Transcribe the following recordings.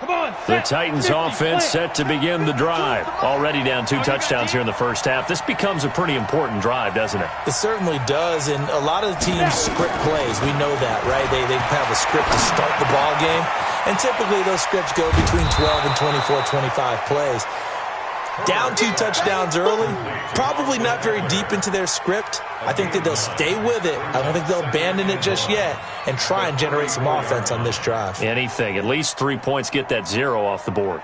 The Titans offense set to begin the drive. Already down 2 touchdowns here in the first half. This becomes a pretty important drive, doesn't it? It certainly does, and a lot of the teams script plays. We know that, right? They have a script to start the ball game, and typically those scripts go between 12 and 24, 25 plays. Down 2 touchdowns early, probably not very deep into their script. I think that they'll stay with it. I don't think they'll abandon it just yet and try and generate some offense on this drive. Anything. At least 3 points, get that 0 off the board.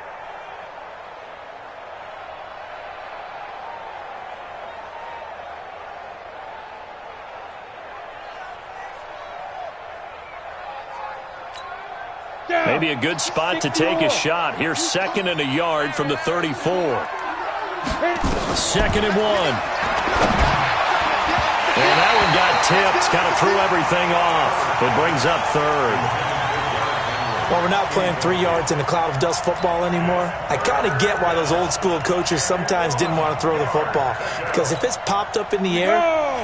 Maybe a good spot to take a shot. Here's 2nd and a yard from the 34. 2nd and 1. And that one got tipped. Kind of threw everything off. It brings up 3rd. Well, we're not playing 3 yards in a cloud of dust football anymore. I kind of get why those old school coaches sometimes didn't want to throw the football. Because if it's popped up in the air,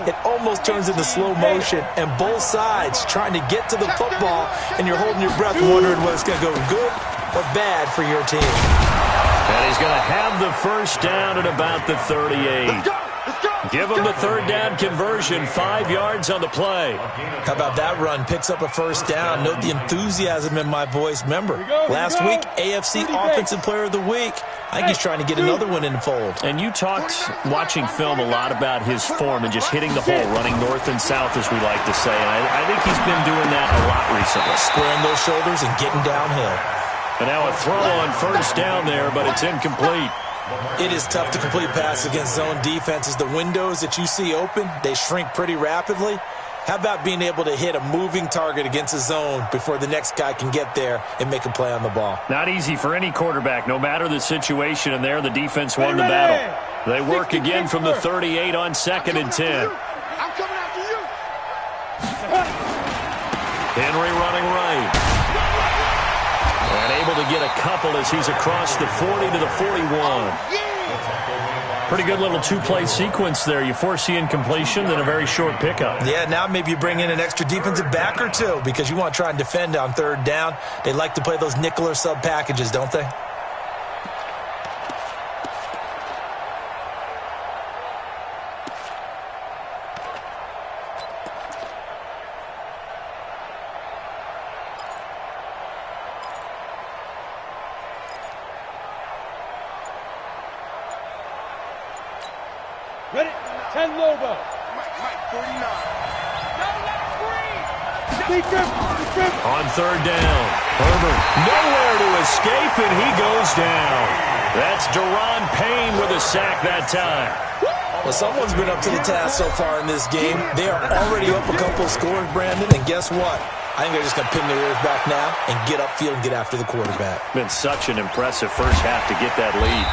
it almost turns into slow motion. And both sides trying to get to the football, and you're holding your breath wondering whether it's going to go good or bad for your team. And he's going to have the first down at about the 38. Give him the 3rd down conversion, 5 yards on the play. How about that run? Picks up a first down. Note the enthusiasm in my voice. Remember, last week, AFC Offensive Player of the Week. I think he's trying to get another one in the fold. And you talked, watching film, a lot about his form and just hitting the hole, running north and south, as we like to say. And I think he's been doing that a lot recently. Squaring those shoulders and getting downhill. And now a throw on first down there, but it's incomplete. It is tough to complete passes against zone defenses. The windows that you see open, they shrink pretty rapidly. How about being able to hit a moving target against a zone before the next guy can get there and make a play on the ball? Not easy for any quarterback, no matter the situation, and there the defense won the battle. They work again from the 38 on 2nd and 10. I'm coming after you. Henry running right. And able to get a couple as he's across the 40 to the 41. Pretty good little 2-play sequence there. You force the incompletion, then a very short pickup. Yeah, now maybe you bring in an extra defensive back or 2 because you want to try and defend on 3rd down. They like to play those nickel or sub packages, don't they? Ready? 10 Lobo. Mike 49. On 3rd down, Herbert nowhere to escape, and he goes down. That's Daron Payne with a sack that time. Well, someone's been up to the task so far in this game. They are already up a couple of scores, Brandon, and guess what? I think they're just going to pin their ears back now and get upfield and get after the quarterback. Been such an impressive first half to get that lead.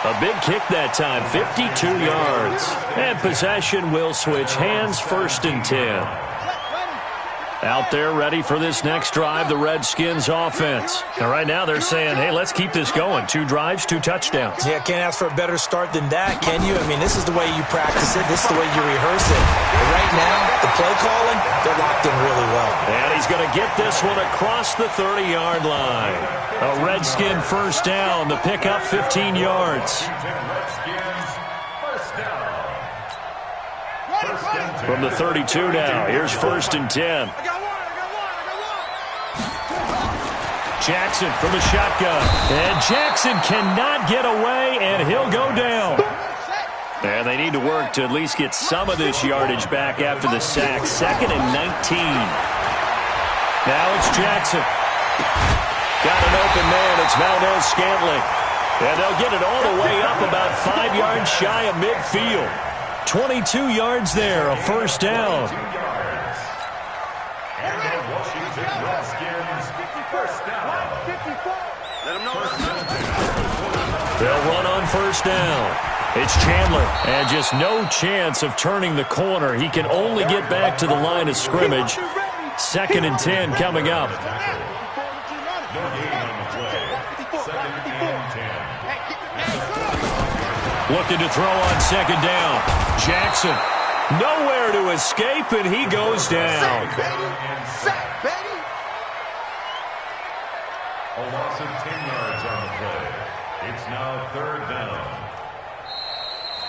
A big kick that time, 52 yards. And possession will switch hands, 1st and 10. Out there ready for this next drive, the Redskins offense. And right now they're saying, hey, let's keep this going. 2 drives, 2 touchdowns. Yeah, can't ask for a better start than that, can you? I mean, this is the way you practice it. This is the way you rehearse it. But right now, the play calling, they're locked in really well. And he's going to get this one across the 30-yard line. A Redskin first down. The pickup, 15 yards. From the 32 now. Here's 1st and 10. Jackson from the shotgun. And Jackson cannot get away, and he'll go down. And they need to work to at least get some of this yardage back after the sack. 2nd and 19. Now it's Jackson. Got an open man. It's Valdez Scantling. And they'll get it all the way up about 5 yards shy of midfield. 22 yards there, a first down. They'll run on first down. It's Chandler, and just no chance of turning the corner. He can only get back to the line of scrimmage. 2nd and 10 coming up. Looking to throw on 2nd down. Jackson, nowhere to escape, and he goes down. A loss of 10 yards on the play. It's now 3rd down.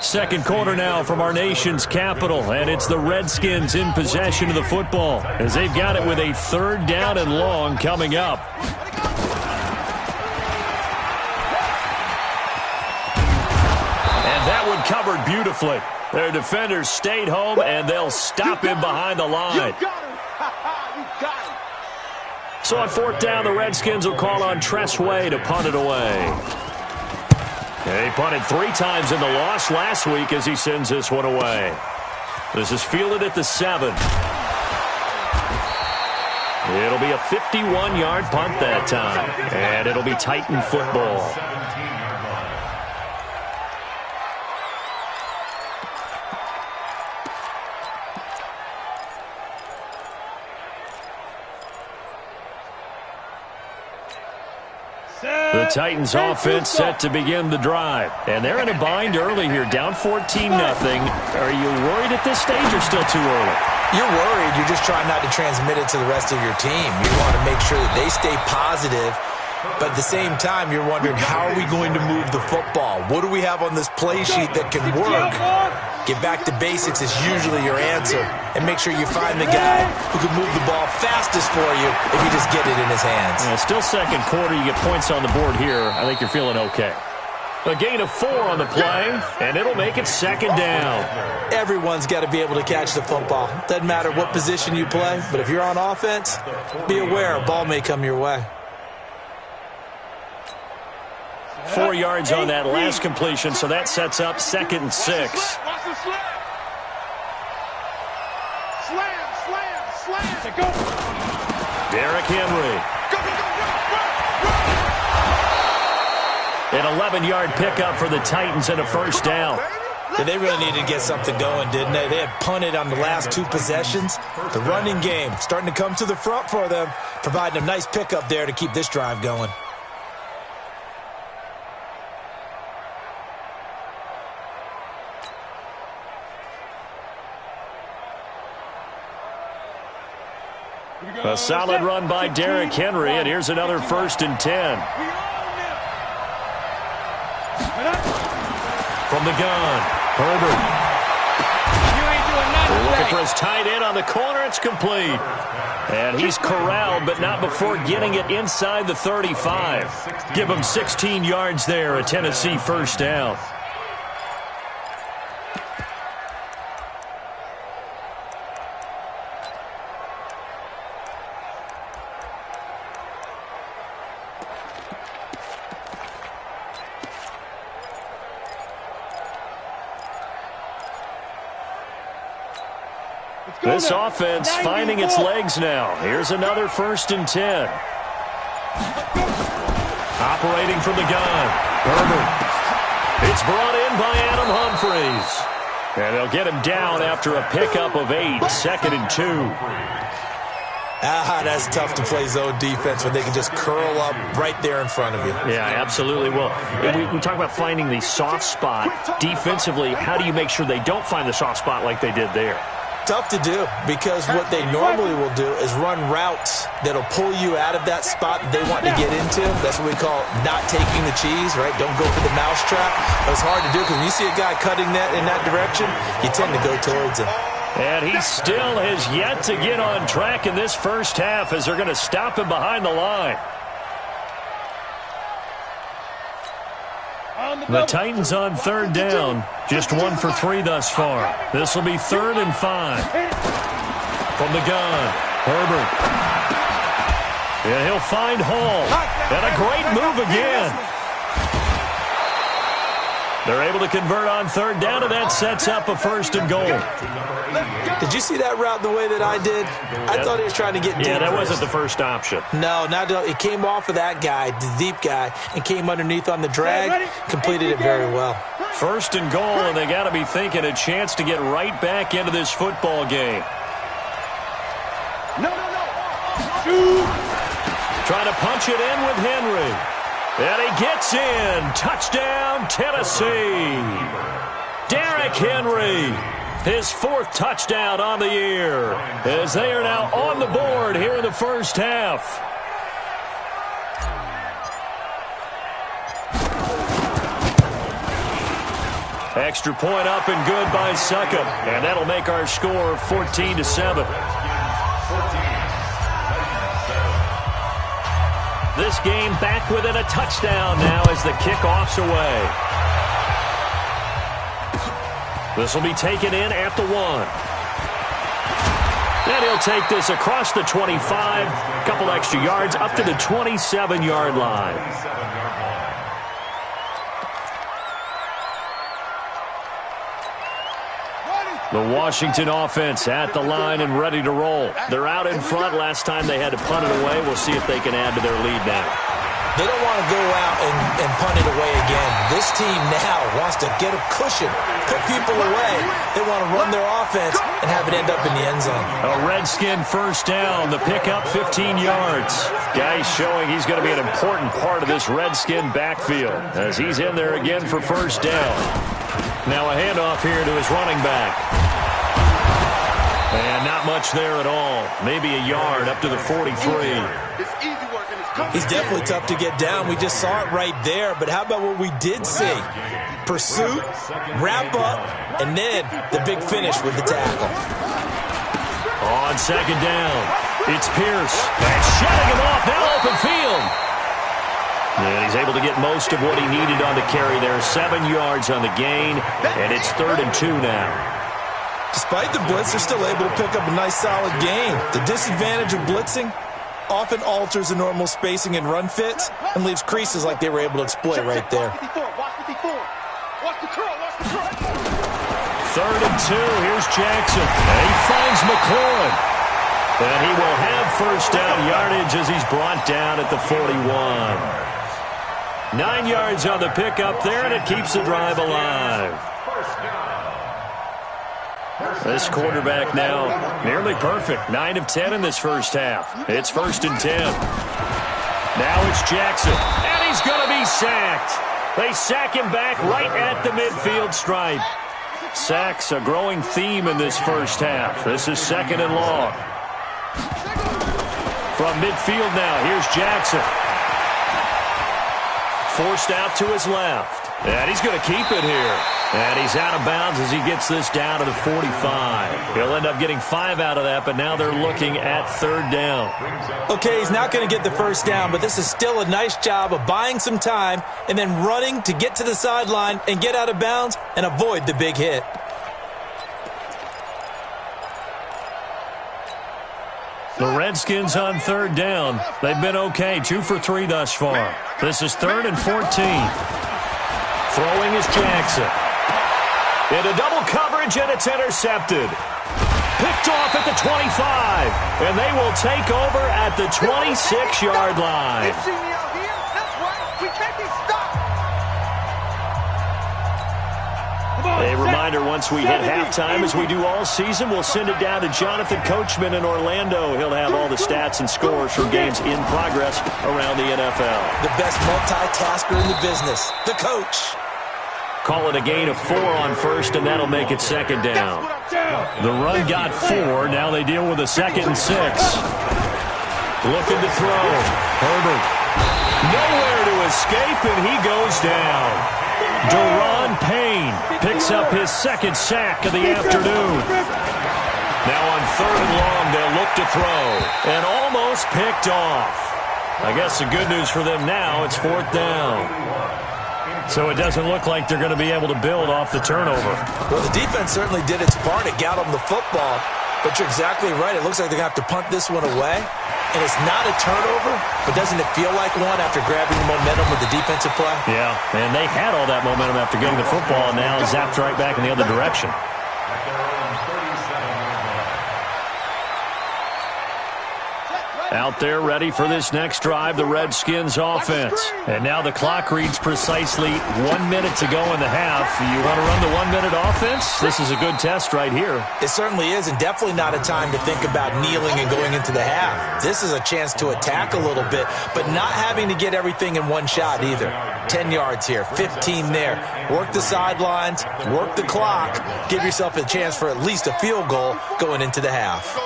Second quarter now from our nation's capital, and it's the Redskins in possession of the football as they've got it with a 3rd down and long coming up. And that one covered beautifully. Their defenders stayed home, and they'll stop him behind the line. So on 4th down, the Redskins will call on Tressway to punt it away. He punted 3 times in the loss last week as he sends this one away. This is fielded at the 7. It'll be a 51-yard punt that time, and it'll be Titan football. The Titans offense set to begin the drive. And they're in a bind early here, down 14-0. Are you worried at this stage or still too early? You're worried. You're just trying not to transmit it to the rest of your team. You want to make sure that they stay positive. But at the same time, you're wondering, how are we going to move the football? What do we have on this play sheet that can work? Get back to basics is usually your answer. And make sure you find the guy who can move the ball fastest for you if you just get it in his hands. Still second quarter, you get points on the board here. I think you're feeling okay. A gain of 4 on the play, and it'll make it 2nd down. Everyone's got to be able to catch the football. Doesn't matter what position you play, but if you're on offense, be aware a ball may come your way. 4 yards on that last completion, so that sets up 2nd and 6. Derrick Henry. An 11-yard pickup for the Titans and a 1st down. Yeah, they really needed to get something going, didn't they? They had punted on the last 2 possessions. The running game starting to come to the front for them, providing a nice pickup there to keep this drive going. A solid run by Derrick Henry, and here's another 1st and 10. From the gun, Herbert. Looking for his tight end on the corner. It's complete. And he's corralled, but not before getting it inside the 35. Give him 16 yards there, a Tennessee 1st down. This offense finding its legs now. Here's another 1st and 10. Operating from the gun, Herbert. It's brought in by Adam Humphries. And they'll get him down after a pickup of 8, 2nd and 2. That's tough to play zone defense when they can just curl up right there in front of you. Yeah, absolutely. Well, we talk about finding the soft spot. Defensively, how do you make sure they don't find the soft spot like they did there? Tough to do, because what they normally will do is run routes that'll pull you out of that spot that they want to get into. That's what we call not taking the cheese, right? Don't go for the mousetrap. But it's hard to do because when you see a guy cutting that in that direction, you tend to go towards him. And he still has yet to get on track in this 1st half as they're going to stop him behind the line. The Titans on 3rd down. Just 1 for 3 thus far. This will be 3rd and 5. From the gun, Herbert. And he'll find Hall. And a great move again. They're able to convert on 3rd down, and that sets up a 1st and goal. Did you see that route the way that I did? I thought he was trying to get deep. Yeah, that wasn't the first option. No, it came off of that guy, the deep guy, and came underneath on the drag. Completed it very well. 1st and goal, and they got to be thinking a chance to get right back into this football game. No. Trying to punch it in with Henry. And he gets in. Touchdown, Tennessee. Derrick Henry, his 4th touchdown on the year, as they are now on the board here in the 1st half. Extra point up and good by Succop. And that'll make our score 14-7. This game back within a touchdown now as the kickoff's away. This will be taken in at the 1. And he'll take this across the 25, a couple extra yards up to the 27-yard line. The Washington offense at the line and ready to roll. They're out in front. Last time they had to punt it away. We'll see if they can add to their lead now. They don't want to go out and punt it away again. This team now wants to get a cushion, put people away. They want to run their offense and have it end up in the end zone. A Redskin first down. The pickup 15 yards. Guy showing he's going to be an important part of this Redskin backfield as he's in there again for first down. Now a handoff here to his running back. And not much there at all. Maybe a yard up to the 43. He's definitely tough to get down. We just saw it right there. But how about what we did see? Pursuit, wrap up, and then the big finish with the tackle. On second down, it's Pierce. And shutting him off, now open field. And he's able to get most of what he needed on the carry there. 7 yards on the gain, and it's 3rd and 2 now. Despite the blitz, they're still able to pick up a nice solid gain. The disadvantage of blitzing often alters the normal spacing and run fits and leaves creases like they were able to exploit right there. 3rd and 2, here's Jackson. And he finds McLaurin. And he will have first down yardage as he's brought down at the 41. 9 yards on the pickup there, and it keeps the drive alive. This quarterback now nearly perfect. 9 of 10 in this first half. It's 1st and 10. Now it's Jackson, and he's going to be sacked. They sack him back right at the midfield stripe. Sacks a growing theme in this first half. This is 2nd and long. From midfield now, here's Jackson. Forced out to his left. And he's going to keep it here. And he's out of bounds as he gets this down to the 45. He'll end up getting 5 out of that, but now they're looking at 3rd down. Okay, he's not going to get the first down, but this is still a nice job of buying some time and then running to get to the sideline and get out of bounds and avoid the big hit. The Redskins on 3rd down. They've been okay, 2 for 3 thus far. This is 3rd and 14. Throwing is Jackson. Into double coverage, and it's intercepted. Picked off at the 25, and they will take over at the 26-yard line. A reminder, once we hit halftime, as we do all season, we'll send it down to Jonathan Coachman in Orlando. He'll have all the stats and scores from games in progress around the NFL. The best multitasker in the business, the coach. Call it a gain of 4 on first, and that'll make it 2nd down. The run got 4. Now they deal with a 2nd and 6. Looking to throw. Herbert. Nowhere to escape, and he goes down. Deron Payne picks up his 2nd sack of the afternoon. Now on 3rd and long, they'll look to throw. And almost picked off. I guess the good news for them now, it's 4th down. So it doesn't look like they're going to be able to build off the turnover. Well, the defense certainly did its part. It got them the football. But you're exactly right. It looks like they're going to have to punt this one away. And it's not a turnover, but doesn't it feel like one after grabbing the momentum with the defensive play? Yeah, and they had all that momentum after getting the football, and now zapped right back in the other direction. Out there ready for this next drive, the Redskins offense. And now the clock reads precisely 1 minute to go in the half. You want to run the 1 minute offense? This is a good test right here. It certainly is, and definitely not a time to think about kneeling and going into the half. This is a chance to attack a little bit, but not having to get everything in one shot either. 10 yards here, 15 there. Work the sidelines, work the clock, give yourself a chance for at least a field goal going into the half.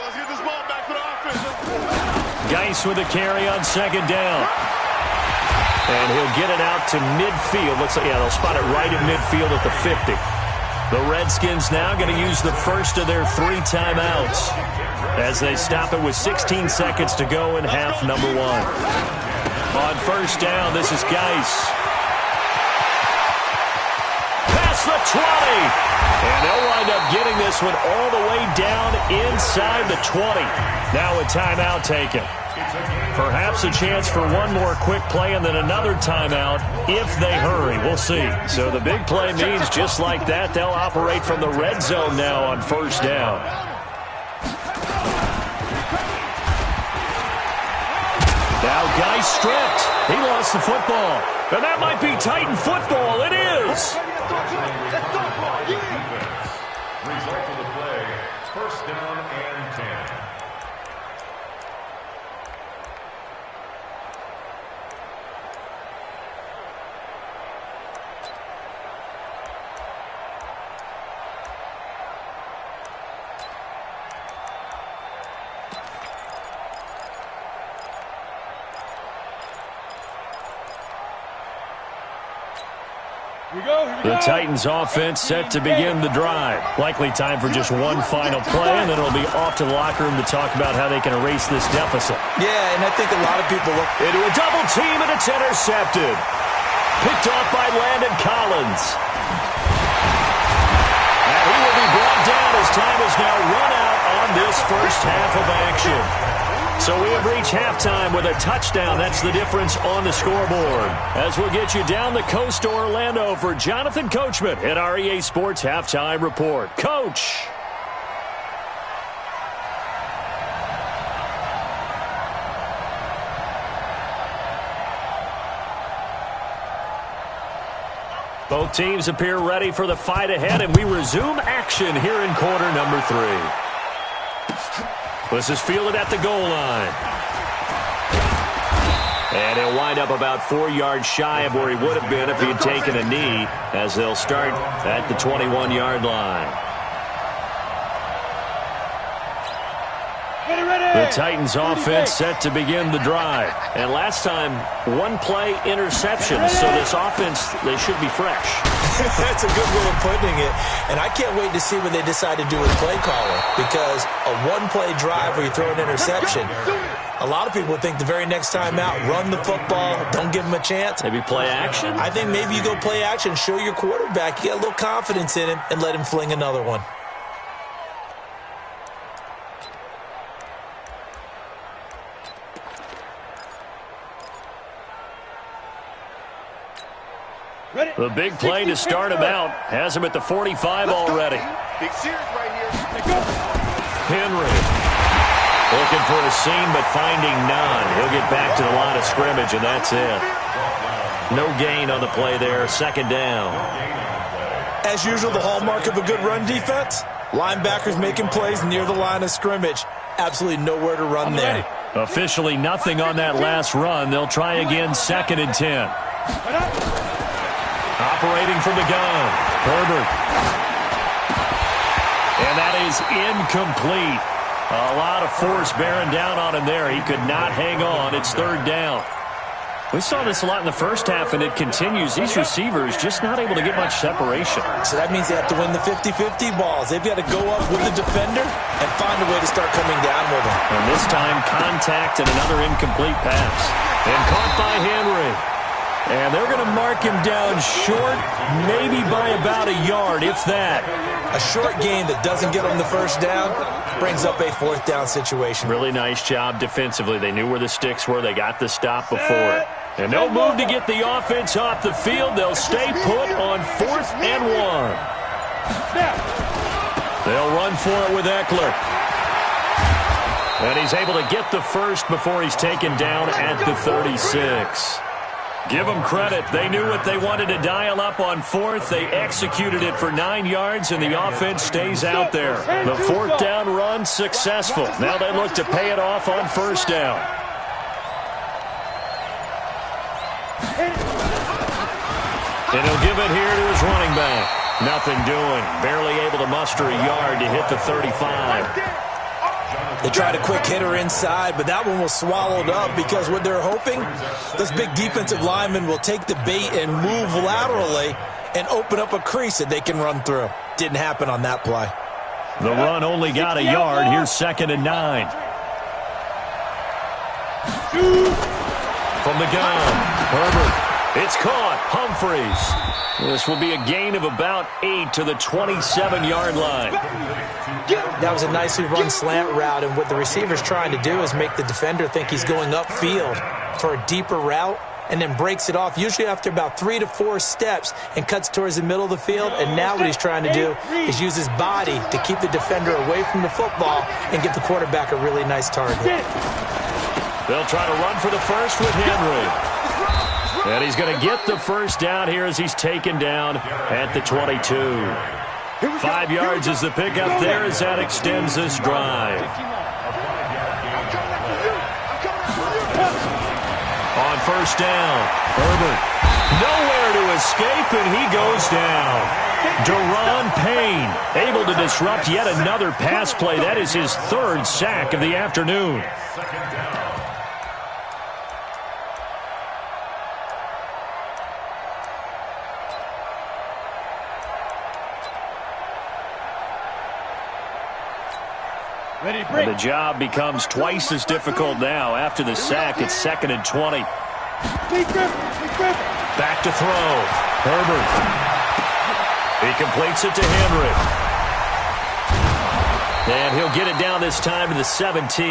Geis with a carry on 2nd down. And he'll get it out to midfield. Looks like, yeah, they'll spot it right at midfield at the 50. The Redskins now going to use the first of their 3 timeouts as they stop it with 16 seconds to go in half number 1. On first down, this is Geis. Past the 20. And they'll wind up getting this one all the way down inside the 20. Now a timeout taken. Perhaps a chance for one more quick play and then another timeout if they hurry. We'll see. So the big play means just like that, they'll operate from the red zone now on first down. Now Geis stripped. He lost the football. And that might be Titan football. It is. Result of the play, first down and 10. The Titans offense set to begin the drive. Likely time for just one final play, and then it'll be off to the locker room to talk about how they can erase this deficit. Yeah, and I think a lot of people look into a double team, and it's intercepted. Picked off by Landon Collins. And he will be brought down as time is now run out on this first half of action. So we have reached halftime with a touchdown. That's the difference on the scoreboard. As we'll get you down the coast to Orlando for Jonathan Coachman at our EA Sports Halftime Report. Coach. Both teams appear ready for the fight ahead, and we resume action here in quarter number 3. This is fielded at the goal line. And he'll wind up about 4 yards shy of where he would have been if he had taken a knee, as they'll start at the 21-yard line. The Titans offense set to begin the drive. And last time, 1 play interception. So this offense, they should be fresh. That's a good way of putting it. And I can't wait to see what they decide to do with play calling. Because a 1-play drive where you throw an interception, a lot of people think the very next time out, run the football, don't give them a chance. Maybe play action? I think maybe you go play action, show your quarterback, you get a little confidence in him, and let him fling another one. The big play to start him out has him at the 45 already. Big series right here. Henry looking for a seam, but finding none. He'll get back to the line of scrimmage, and that's it. No gain on the play there. Second down. As usual, the hallmark of a good run defense, linebackers making plays near the line of scrimmage. Absolutely nowhere to run there. Officially nothing on that last run. They'll try again, 2nd and 10. Operating from the gun, Herbert. And that is incomplete. A lot of force bearing down on him there. He could not hang on. It's 3rd down. We saw this a lot in the first half, and it continues. These receivers just not able to get much separation. So that means they have to win the 50-50 balls. They've got to go up with the defender and find a way to start coming down with him. And this time, contact and another incomplete pass. And caught by Henry. And they're going to mark him down short, maybe by about a yard, if that. A short gain that doesn't get them the first down brings up a 4th down situation. Really nice job defensively. They knew where the sticks were. They got the stop before it. And no move to get the offense off the field. They'll stay put on 4th and 1. They'll run for it with Eckler. And he's able to get the first before he's taken down at the 36. Give them credit. They knew what they wanted to dial up on 4th. They executed it for 9 yards, and the offense stays out there. The 4th down run successful. Now they look to pay it off on 1st down. And he'll give it here to his running back. Nothing doing. Barely able to muster a yard to hit the 35. They tried a quick hitter inside, but that one was swallowed up because what they're hoping, those big defensive linemen will take the bait and move laterally and open up a crease that they can run through. didn't happen on that play. The run only got a yard. Here's 2nd and 9. From the gun, Herbert. It's caught. Humphreys. This will be a gain of about 8 to the 27-yard line. That was a nicely run slant route, and what the receiver's trying to do is make the defender think he's going upfield for a deeper route, and then breaks it off, usually after about 3 to 4 steps, and cuts towards the middle of the field. And now what he's trying to do is use his body to keep the defender away from the football and give the quarterback a really nice target. They'll try to run for the first with Henry. And he's going to get the first down here as he's taken down at the 22. 5 yards is the pickup there as that extends this drive. On first down, Herbert. Nowhere to escape, and he goes down. Deron Payne able to disrupt yet another pass play. That is his 3rd sack of the afternoon. And the job becomes twice as difficult now. After the sack, it's 2nd and 20. Back to throw. Herbert. He completes it to Henry. And he'll get it down this time to the 17.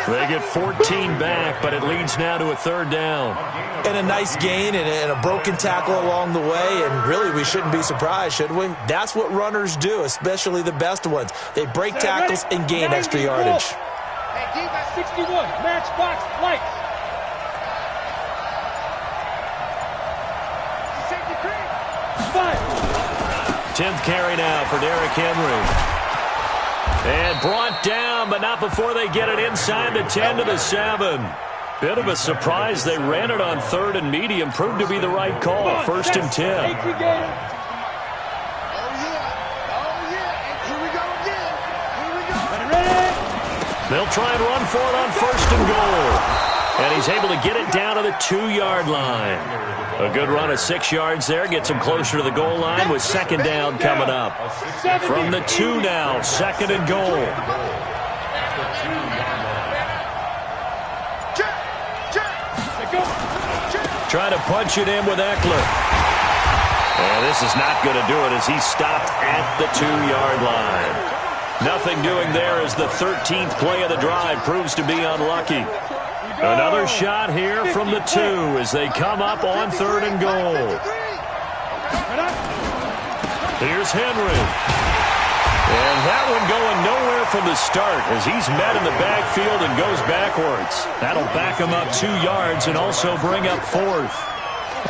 They get 14 back, but it leads now to a 3rd down. And a nice gain and a broken tackle along the way, and really we shouldn't be surprised, should we? That's what runners do, especially the best ones. They break tackles and gain extra yardage. 61, matchbox lights. 10th carry now for Derrick Henry. And brought down, but not before they get it inside the 10 to the 7. Bit of a surprise. They ran it on 3rd and medium. Proved to be the right call. 1st and 10. They'll try and run for it on 1st and goal. And he's able to get it down to the 2-yard line. A good run of 6 yards there. Gets him closer to the goal line with 2nd down coming up. From the 2 now, 2nd and goal. Trying to punch it in with Eckler. And this is not going to do it as he's stopped at the 2-yard line. Nothing doing there as the 13th play of the drive proves to be unlucky. Another shot here from the 2 as they come up on 3rd and goal. Here's Henry. And that one going nowhere from the start as he's met in the backfield and goes backwards. That'll back him up 2 yards and also bring up 4th.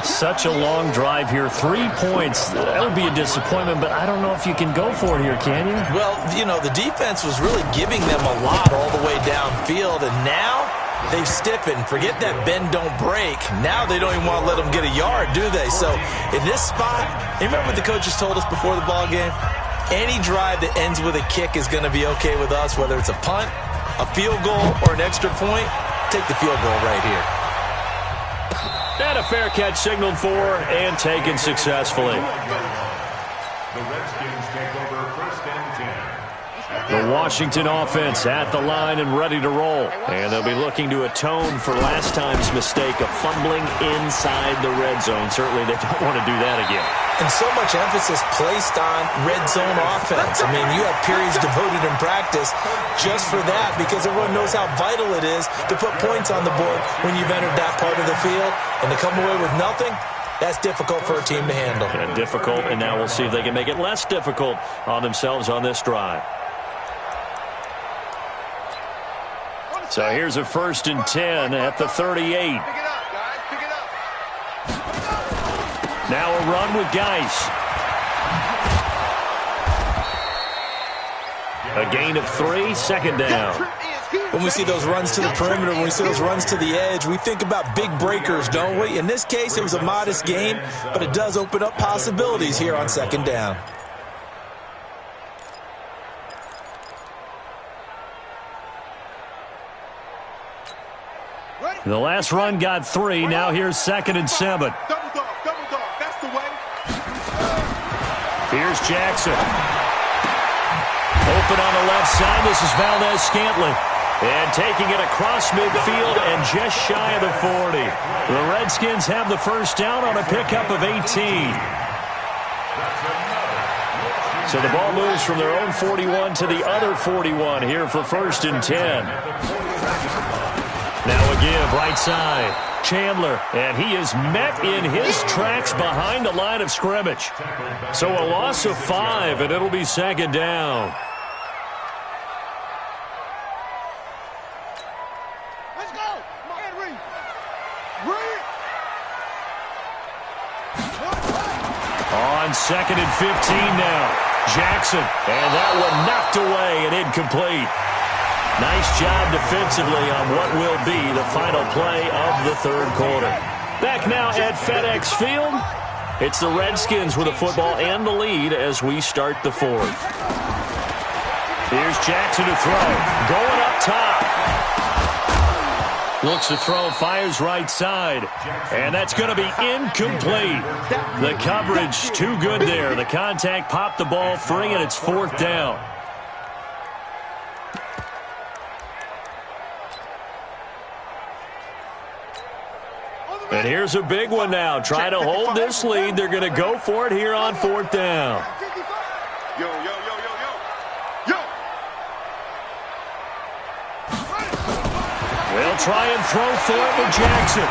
Such a long drive here. 3 points. That would be a disappointment, but I don't know if you can go for it here, can you? Well, you know, the defense was really giving them a lot all the way downfield, and now they've stiffened. Forget that bend, don't break. Now they don't even want to let them get a yard, do they? So in this spot, you remember what the coaches told us before the ball game? Any drive that ends with a kick is going to be okay with us, whether it's a punt, a field goal, or an extra point. Take the field goal right here. And a fair catch signaled for and taken successfully. The Redskins take over 1st and 10. The Washington offense at the line and ready to roll. And they'll be looking to atone for last time's mistake of fumbling inside the red zone. Certainly they don't want to do that again. And so much emphasis placed on red zone offense. I mean, you have periods devoted in practice just for that because everyone knows how vital it is to put points on the board when you've entered that part of the field. And to come away with nothing, that's difficult for a team to handle. And difficult, and now we'll see if they can make it less difficult on themselves on this drive. So here's a 1st and 10 at the 38. Now a run with Geis. A gain of 3, 2nd down. When we see those runs to the perimeter, when we see those runs to the edge, we think about big breakers, don't we? In this case, it was a modest gain, but it does open up possibilities here on 2nd down. The last run got 3. Now here's 2nd and 7. Double dog, that's the way. Here's Jackson. Open on the left side. This is Valdez-Scantling. And taking it across midfield and just shy of the 40. The Redskins have the first down on a pickup of 18. So the ball moves from their own 41 to the other 41 here for 1st and 10. Now a give right side. Chandler, and he is met in his tracks behind the line of scrimmage. So a loss of 5, and it'll be 2nd down. Let's go. And read. Read. On 2nd and 15 now. Jackson, and that one knocked away and incomplete. Nice job defensively on what will be the final play of the 3rd quarter. Back now at FedEx Field. It's the Redskins with the football and the lead as we start the 4th. Here's Jackson to throw. Going up top. Looks to throw, fires right side. And that's going to be incomplete. The coverage too good there. The contact popped the ball free, and it's 4th down. And here's a big one now. Trying to hold this lead. They're going to go for it here on 4th down. Yo, yo, yo, yo, yo. Yo. They'll try and throw for it with Jackson.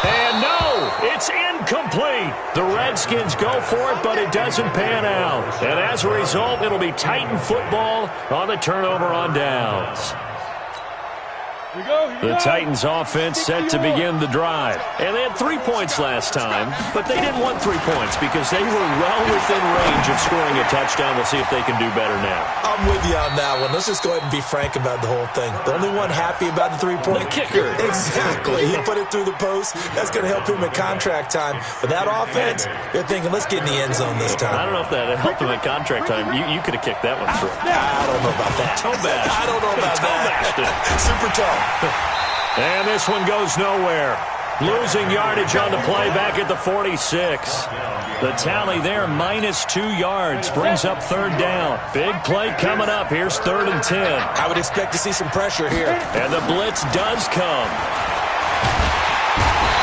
And no, it's incomplete. The Redskins go for it, but it doesn't pan out. And as a result, it'll be Titan football on the turnover on downs. The Titans offense set to begin the drive. And they had 3 points last time, but they didn't want 3 points because they were well within range of scoring a touchdown. We'll see if they can do better now. I'm with you on that one. Let's just go ahead and be frank about the whole thing. The only one happy about the 3-point. The kicker. Exactly. He put it through the post. That's going to help him at contract time. But that offense, they're thinking, let's get in the end zone this time. I don't know if that helped him at contract time. You could have kicked that one through. I don't know about that. Toe bash. I don't know about that. Super toe. And this one goes nowhere. Losing yardage on the play back at the 46. The tally there, -2 yards, brings up 3rd down. Big play coming up. Here's 3rd and 10. I would expect to see some pressure here. And the blitz does come.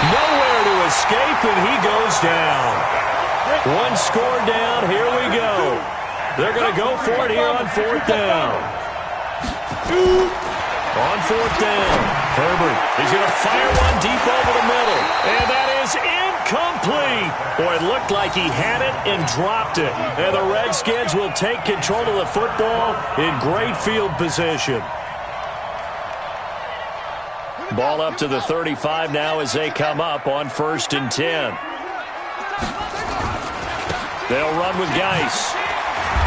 Nowhere to escape, and he goes down. One score down. Here we go. They're going to go for it here on 4th down. On 4th down, Herbert is going to fire one deep over the middle. And that is incomplete. Boy, it looked like he had it and dropped it. And the Redskins will take control of the football in great field position. Ball up to the 35 now as they come up on 1st and 10. They'll run with Geis.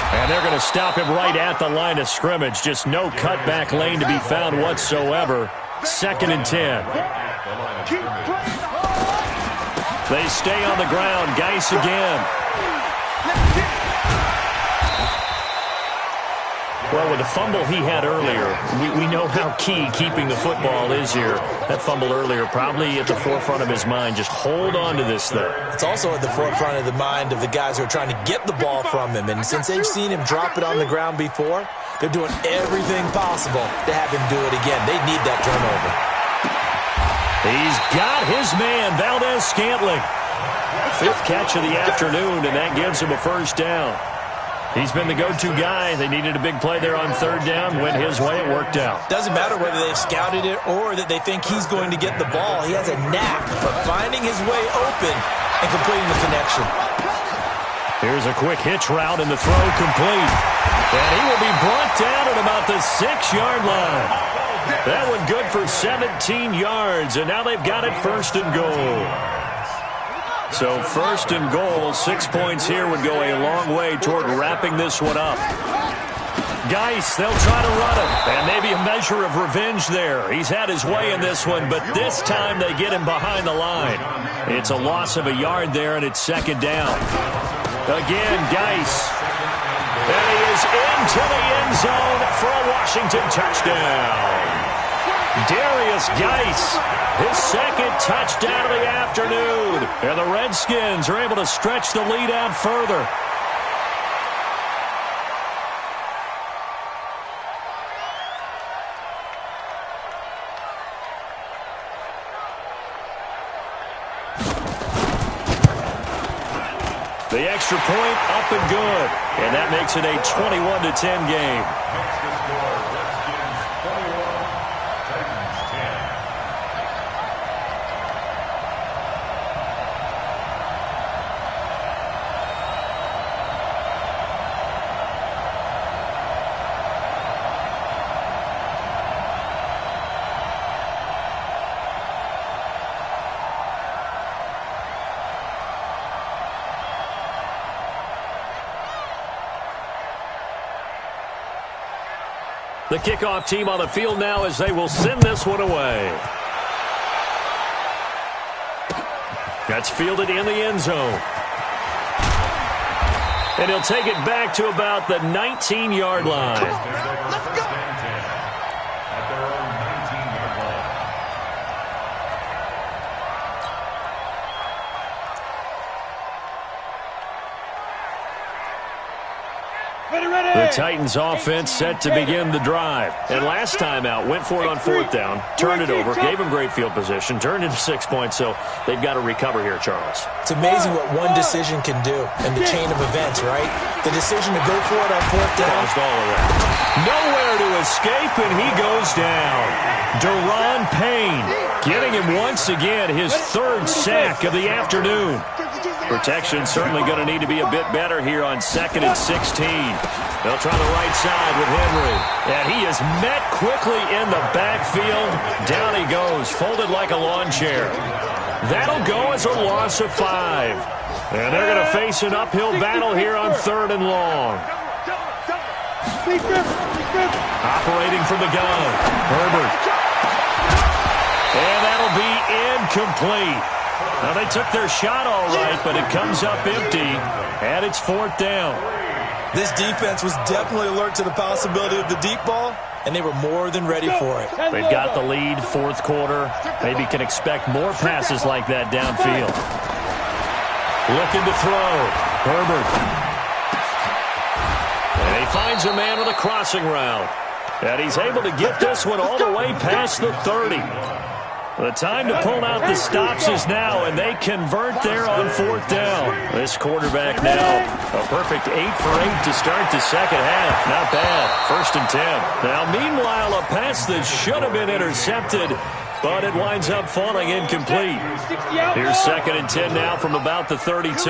And they're going to stop him right at the line of scrimmage. Just no cutback lane to be found whatsoever. 2nd and 10. They stay on the ground. Geis again. Well, with the fumble he had earlier, we know how key keeping the football is here. That fumble earlier probably at the forefront of his mind. Just hold on to this thing. It's also at the forefront of the mind of the guys who are trying to get the ball from him. And since they've seen him drop it on the ground before, they're doing everything possible to have him do it again. They need that turnover. He's got his man, Valdez-Scantling. 5th catch of the afternoon, and that gives him a 1st down. He's been the go-to guy. They needed a big play there on 3rd down. Went his way. It worked out. Doesn't matter whether they've scouted it or that they think he's going to get the ball. He has a knack for finding his way open and completing the connection. Here's a quick hitch route, and the throw complete. And he will be brought down at about the 6-yard line. That one good for 17 yards, and now they've got it 1st and goal. So 1st and goal, 6 points here would go a long way toward wrapping this one up. Geis, they'll try to run him, and maybe a measure of revenge there. He's had his way in this one, but this time they get him behind the line. It's a loss of a yard there, and it's 2nd down. Again, Geis. And he is into the end zone for a Washington touchdown. Darius Geis, his second touchdown of the afternoon. And the Redskins are able to stretch the lead out further. The extra point up and good. And that makes it a 21-10 game. Next to score, Redskins 21, Titans 10. The kickoff team on the field now as they will send this one away. That's fielded in the end zone. And he'll take it back to about the 19-yard line. Let's go. At their own 19-yard line. The Titans offense set to begin the drive. And last time out, went for it on fourth down, turned it over, gave him great field position, turned into 6 points, so they've got to recover here, Charles. It's amazing what one decision can do in the chain of events, right? The decision to go for it on fourth down. Caused all of that. Nowhere to escape, and he goes down. Deron Payne getting him once again his third sack of the afternoon. Protection certainly going to need to be a bit better here on 2nd and 16. They'll try the right side with Henry. And he is met quickly in the backfield. Down he goes, folded like a lawn chair. That'll go as a loss of 5. And they're going to face an uphill battle here on 3rd and long. Operating from the gun, Herbert. And that'll be incomplete. Now, they took their shot all right, but it comes up empty, and it's 4th down. This defense was definitely alert to the possibility of the deep ball, and they were more than ready for it. They've got the lead, 4th quarter. Maybe can expect more passes like that downfield. Looking to throw. Herbert. And he finds a man with a crossing route. And he's able to get this one all the way past the 30. The time to pull out the stops is now, and they convert there on 4th down. This quarterback now, a perfect 8 for 8 to start the second half. Not bad. 1st and 10. Now, meanwhile, a pass that should have been intercepted, but it winds up falling incomplete. Here's 2nd and 10 now from about the 32.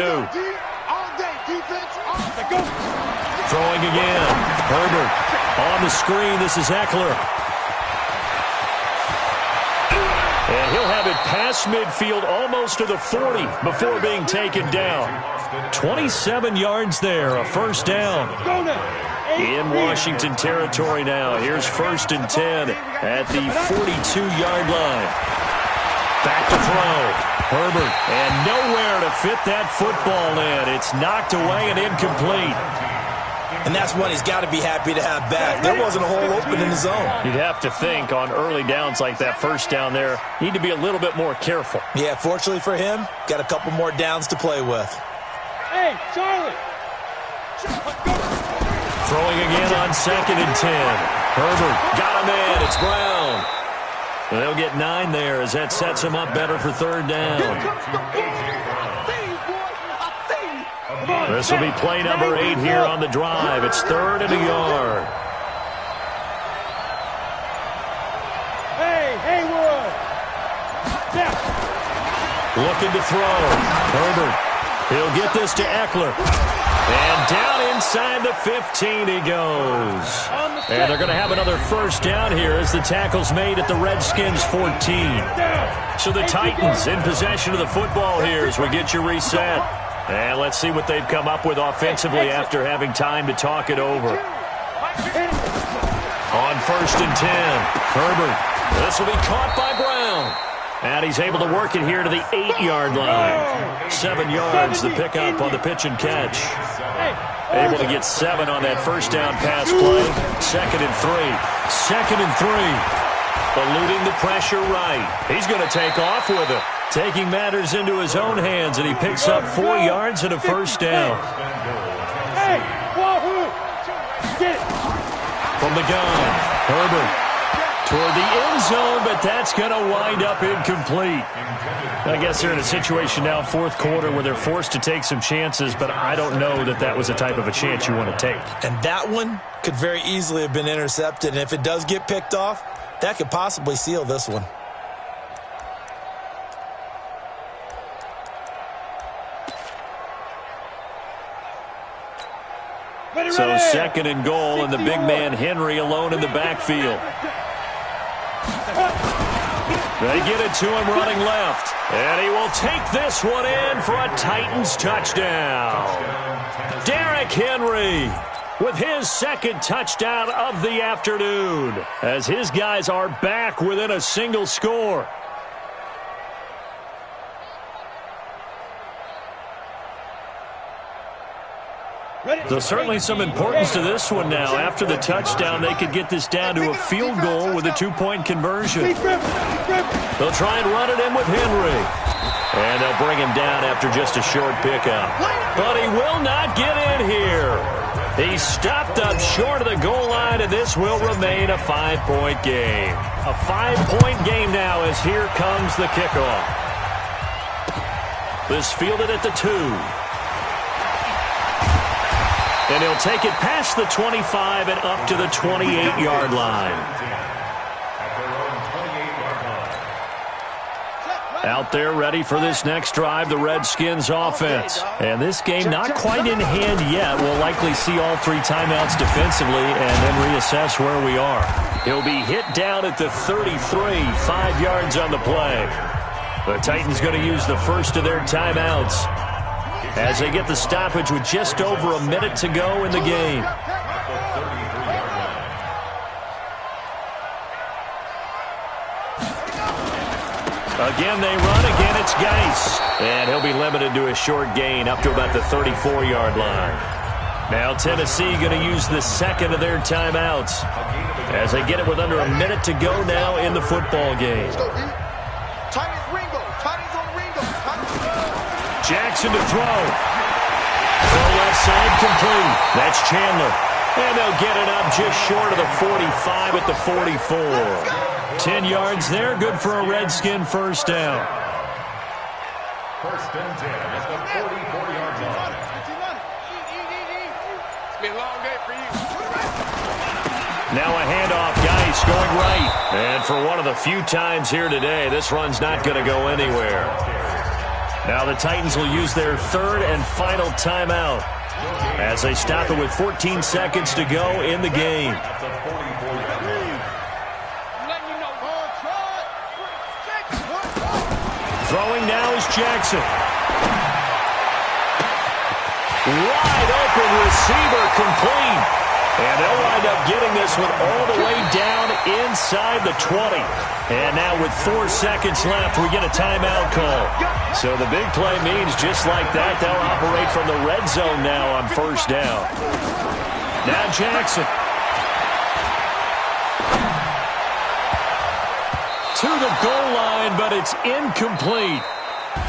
Throwing again. Herbert on the screen. This is Eckler. And he'll have it past midfield almost to the 40 before being taken down. 27 yards there, a 1st down. In Washington territory now. Here's 1st and 10 at the 42-yard line. Back to throw. Herbert. And nowhere to fit that football in. It's knocked away and incomplete. And that's one he's got to be happy to have back. There wasn't a hole open in the zone. You'd have to think on early downs like that 1st down there, need to be a little bit more careful. Yeah, fortunately for him, got a couple more downs to play with. Hey, Charlie. Throwing again on 2nd and 10. Herbert got him in. It's Brown. They'll get 9 there as that sets him up better for 3rd down. This will be play number 8 here on the drive. It's 3rd and a yard. Hey, Haywood. Looking to throw. Herbert. He'll get this to Eckler. And down inside the 15 he goes. And they're going to have another 1st down here as the tackle's made at the Redskins 14. So the Titans in possession of the football here as we get your reset. And let's see what they've come up with offensively after having time to talk it over. On 1st and 10, Herbert. This will be caught by Brown. And he's able to work it here to the 8-yard line. 7 yards, the pickup on the pitch and catch. Able to get 7 on that 1st down pass play. 2nd and 3. 2nd and 3. eluding the pressure right. He's going to take off with it. Taking matters into his own hands, and he picks up 4 yards and a first down. Hey, Wahoo! Get it. From the gun, Herbert toward the end zone, but that's going to wind up incomplete. I guess they're in a situation now, fourth quarter, where they're forced to take some chances, but I don't know that that was the type of a chance you want to take. And that one could very easily have been intercepted, and if it does get picked off, that could possibly seal this one. So second and goal, and the big man Henry alone in the backfield. They get it to him running left. And he will take this one in for a Titans touchdown. Derrick Henry with his second touchdown of the afternoon, as his guys are back within a single score. So certainly some importance to this one now. After the touchdown, they could get this down to a field goal with a 2-point conversion. They'll try and run it in with Henry. And they'll bring him down after just a short pickup. But he will not get in here. He's stopped up short of the goal line, and this will remain a 5-point game. A 5-point game now, as here comes the kickoff. This fielded at the 2. And he'll take it past the 25 and up to the 28-yard line. Out there ready for this next drive, the Redskins offense. And this game not quite in hand yet. We'll likely see all 3 timeouts defensively and then reassess where we are. He'll be hit down at the 33, 5 yards on the play. The Titans going to use the first of their timeouts as they get the stoppage with just over a minute to go in the game. Again, they run. Again, it's Geis. And he'll be limited to a short gain up to about the 34-yard line. Now Tennessee going to use the second of their timeouts as they get it with under a minute to go now in the football game. Jackson to throw. Throw left side complete. That's Chandler. And they'll get it up just short of the 45 at the 44. 10 yards there. Good for a Redskin first down. First and 10 at the 44-yard line. It's been a long day for you. Now a handoff. Geis going right. And for one of the few times here today, this run's not going to go anywhere. Now the Titans will use their third and final timeout as they stop it with 14 seconds to go in the game. Throwing now is Jackson. Wide open receiver complete. And they'll wind up getting this one all the way down inside the 20. And now with 4 seconds left, we get a timeout call. So the big play means just like that, they'll operate from the red zone now on first down. Now Jackson. To the goal line, but it's incomplete.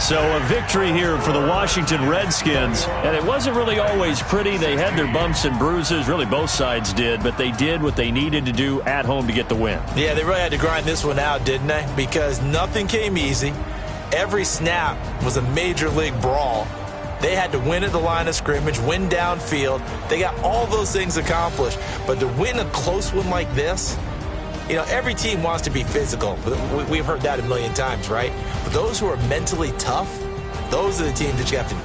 So a victory here for the Washington Redskins. And it wasn't really always pretty. They had their bumps and bruises. Really, both sides did. But they did what they needed to do at home to get the win. Yeah, they really had to grind this one out, didn't they? Because nothing came easy. Every snap was a major league brawl. They had to win at the line of scrimmage, win downfield. They got all those things accomplished. But to win a close one like this, you know, every team wants to be physical. We've heard that a million times, right? But those who are mentally tough, those are the teams that you have to